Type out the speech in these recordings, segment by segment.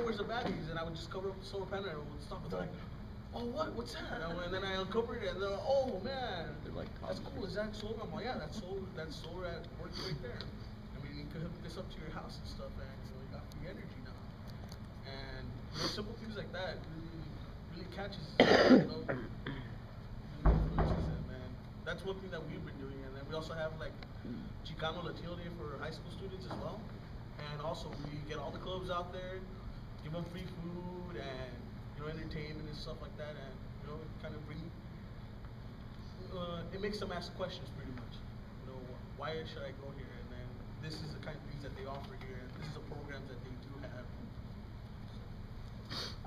where's the batteries? And I would just cover up the solar panel and it would stop. It's like, oh, what's that? And then I uncovered it and they're like, oh man, they're like, that's cool. Is that solar? I'm like, yeah, that's solar at work right there. I mean, you could hook this up to your house and stuff, and you got free energy now. And simple things like that really catches, influences it, man. That's one thing that we've been doing, and then we also have like Chicano Latino Day for high school students as well. And also we get all the clubs out there, give them free food and entertainment and stuff like that, and kind of bring. It makes them ask questions pretty much. Why should I go here? And then this is the kind of things that they offer here. And this is the programs that they do have.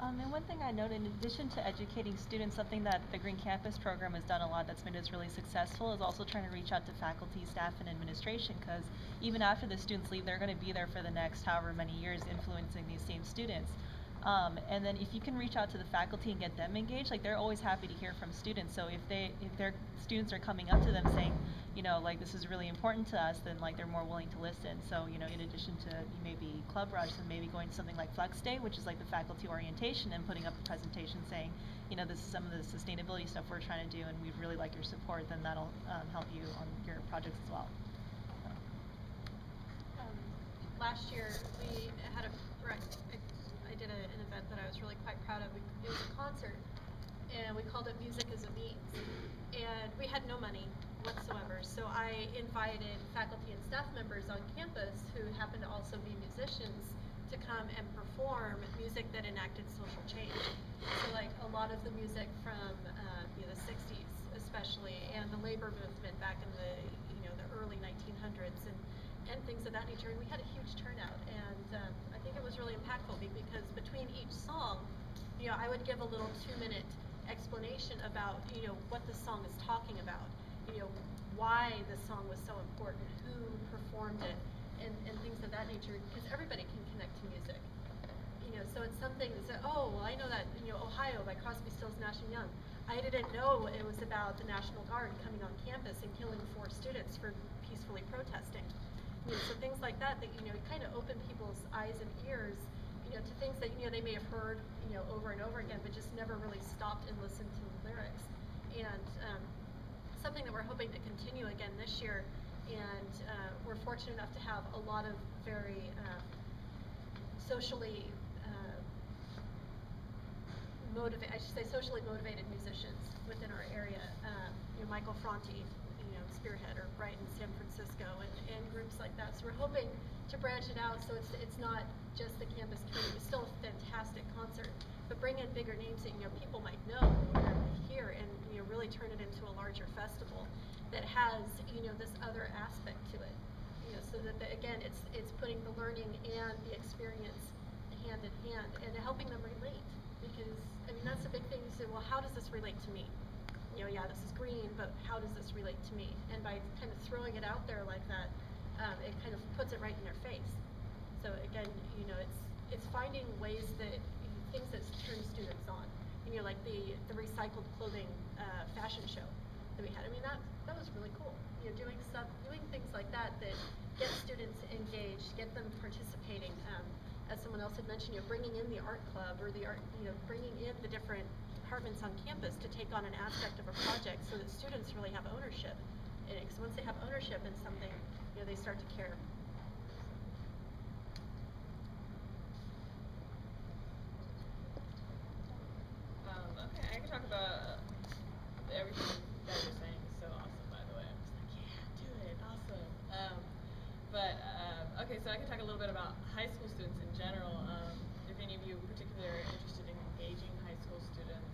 And one thing I noted, in addition to educating students, something that the Green Campus program has done a lot that's made us really successful is also trying to reach out to faculty, staff, and administration, because even after the students leave, they're going to be there for the next however many years influencing these same students. And then if you can reach out to the faculty and get them engaged, like they're always happy to hear from students. So if their students are coming up to them saying, like this is really important to us, then like they're more willing to listen. So in addition to maybe club rush, and maybe going to something like Flex Day, which is like the faculty orientation, and putting up a presentation saying, this is some of the sustainability stuff we're trying to do, and we'd really like your support. Then that'll help you on your projects as well. Last year we had I did an event that I was really quite proud of. It was a concert, and we called it Music as a Means. And we had no money whatsoever, so I invited faculty and staff members on campus who happened to also be musicians to come and perform music that enacted social change. So like a lot of the music from the 60s especially, and the labor movement back in the the early 1900s, and things of that nature. And we had a huge turnout, and I think it was really impactful because between each song, I would give a little 2-minute explanation about what the song is talking about, why the song was so important, who performed it, and things of that nature, because everybody can connect to music. So it's something that said, oh, well, I know that Ohio by Crosby, Stills, Nash and Young. I didn't know it was about the National Guard coming on campus and killing 4 students for peacefully protesting. So things like that kind of open people's eyes and ears, to things that they may have heard, over and over again, but just never really stopped and listened to the lyrics. And something that we're hoping to continue again this year, and we're fortunate enough to have a lot of very socially socially motivated musicians within our area. Michael Franti, Spearhead, or Brighton, San Francisco, and groups like that. So we're hoping to branch it out so it's not just the campus community. It's still a fantastic concert, but bring in bigger names that people might know here, and really turn it into a larger festival that has this other aspect to it. So that again, it's putting the learning and the experience hand in hand and helping them relate. Because that's the big thing. You say, well, how does this relate to me? Yeah, this is green, but how does this relate to me? And by kind of throwing it out there like that, it kind of puts it right in their face. So again, it's finding ways that things that turn students on. Like the recycled clothing fashion show that we had. That was really cool. Doing things like that get students engaged, get them participating. As someone else had mentioned, bringing in the art club or the art, bringing in the different departments on campus to take on an aspect of a project, so that students really have ownership in it. Because once they have ownership in something, they start to care. Okay, I can talk about everything that you're saying is so awesome, by the way. I'm just like, yeah, do it, awesome. Okay, so I can talk a little bit about high school students in general. If any of you in particular are interested in engaging high school students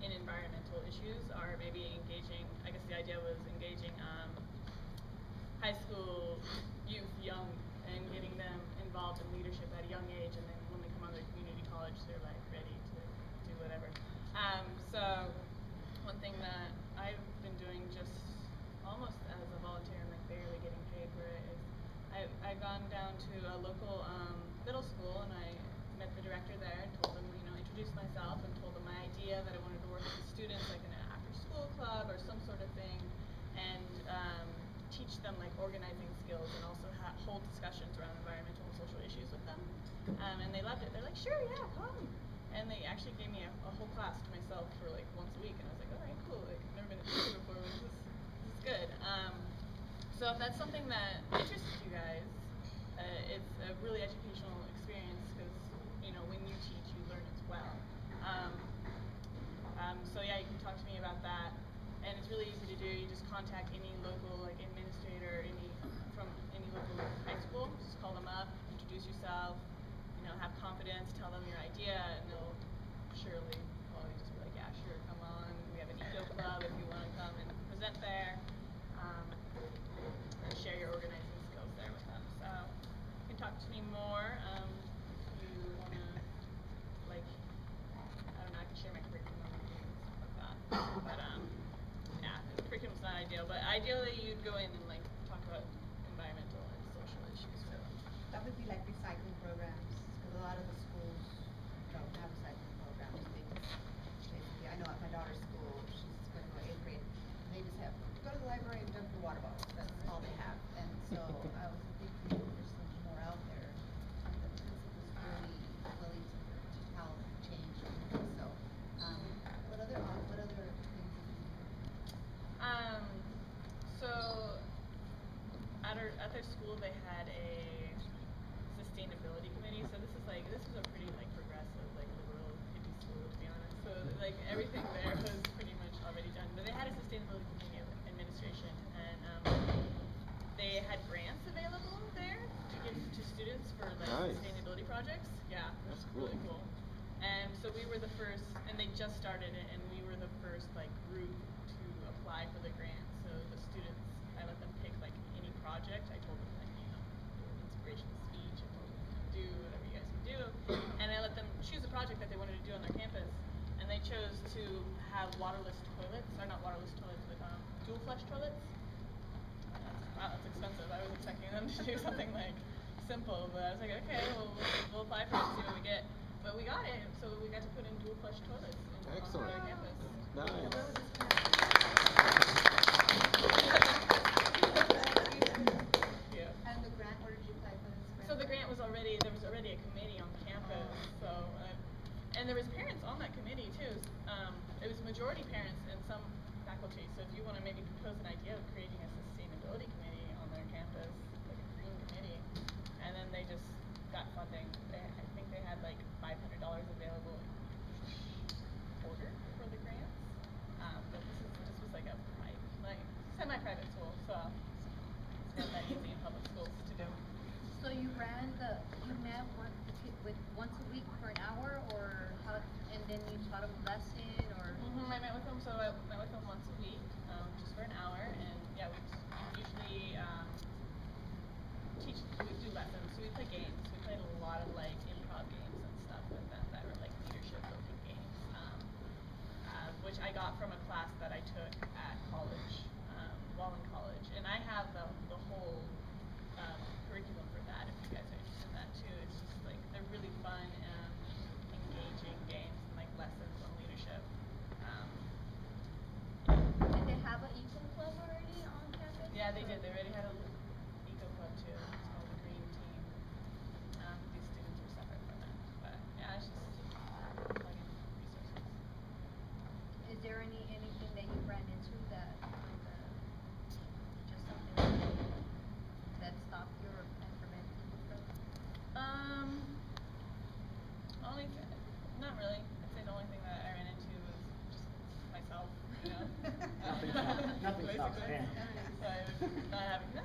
in environmental issues, or maybe engaging, I guess the idea was engaging high school youth young and getting them involved in leadership at a young age, and then when they come out of community college, they're like ready to do whatever. So one thing that I've been doing just almost as a volunteer and like barely getting paid for it is I've gone down to a local middle school, and sure, yeah, come. And they actually gave me a whole class to myself for like once a week, and I was like, all right, cool. Like I've never been a teacher before. This is good. So if that's something that interests you guys, it's a really educational experience because you know when you teach, you learn as well. So yeah, you can talk to me about that, and it's really easy to do. You just contact any local like administrator, from any local high school. Just call them up, introduce yourself. You know, have confidence, tell them your idea, and they'll surely probably just be like, yeah, sure, come on. We have an eco club if you want to come and present there, and share your organizing skills there with them. So you can talk to me more if you want to, like, I don't know, I can share my curriculum and things like that. But yeah, the curriculum's not ideal, but ideally you'd go in and like talk about environmental and social issues for them. That would be like recycling programs, because a lot of the schools don't have recycling programs. They just basically, I know at my daughter's school, she's going to go 8th grade, and they just have, go to the library and dump your water bottles. That's all they have. And so I was thinking there's some more out there. And the principal's really willing to help change. So, what other things did you do? So at their school they had a sustainability committee. So this was a pretty like progressive, like liberal hippie school, to be honest. So like everything there was pretty much already done. But they had a sustainability committee administration, and they had grants available there to give to students for like Nice. sustainability projects. Yeah, That's cool. really cool. And so we were the first, and they just started it, and we were the first like group to apply for the grant. So the students, I let them pick like any project. I told them like, you know, inspirational speech. I told them do whatever you guys can do, and I let them choose a project that they wanted to do on their campus. And they chose to have waterless toilets, or not waterless toilets, but dual flush toilets. Wow, that's expensive. I was expecting them to do something like simple, but I was like, okay, well, we'll apply for it and see what we get. But we got it, so we got to put in dual flush toilets on Excellent. our campus. Nice. Yeah. And the grant, where did you apply for this grant? So the grant was there was already a committee on campus, so, and there was parents on that committee too. It was majority parents and some faculty, so if you want to maybe propose an idea of creating a sustainability committee on their campus, like a green committee, and then they just got funding. I think they had like $500 available each quarter for the grants. But this was like a semi-private school, so it's not that easy in public schools to do. So you met once a week for an hour, or how, and then you taught them a lesson, or? I met with them, so I met with them once a week, just for an hour, and yeah, we usually we do lessons, so we play games. We played a lot of like improv games and stuff with them that were like leadership building games, which I got from a class that I took at college, while in college, and I have the whole curriculum for that if you guys are interested in that too. It's just like they're really fun and engaging games and like lessons on leadership. Did they have an eco club already on campus? Yeah, they did. They already had a eco club too. It's called the Green Team. These students were separate from it, but yeah, it's just plugging resources. Is there anything that you ran into that just something that stopped your and prevented you from? Not really. I'd say the only thing that I ran into was just myself, you know. Nothing stops Basically. Dan. So not having, no,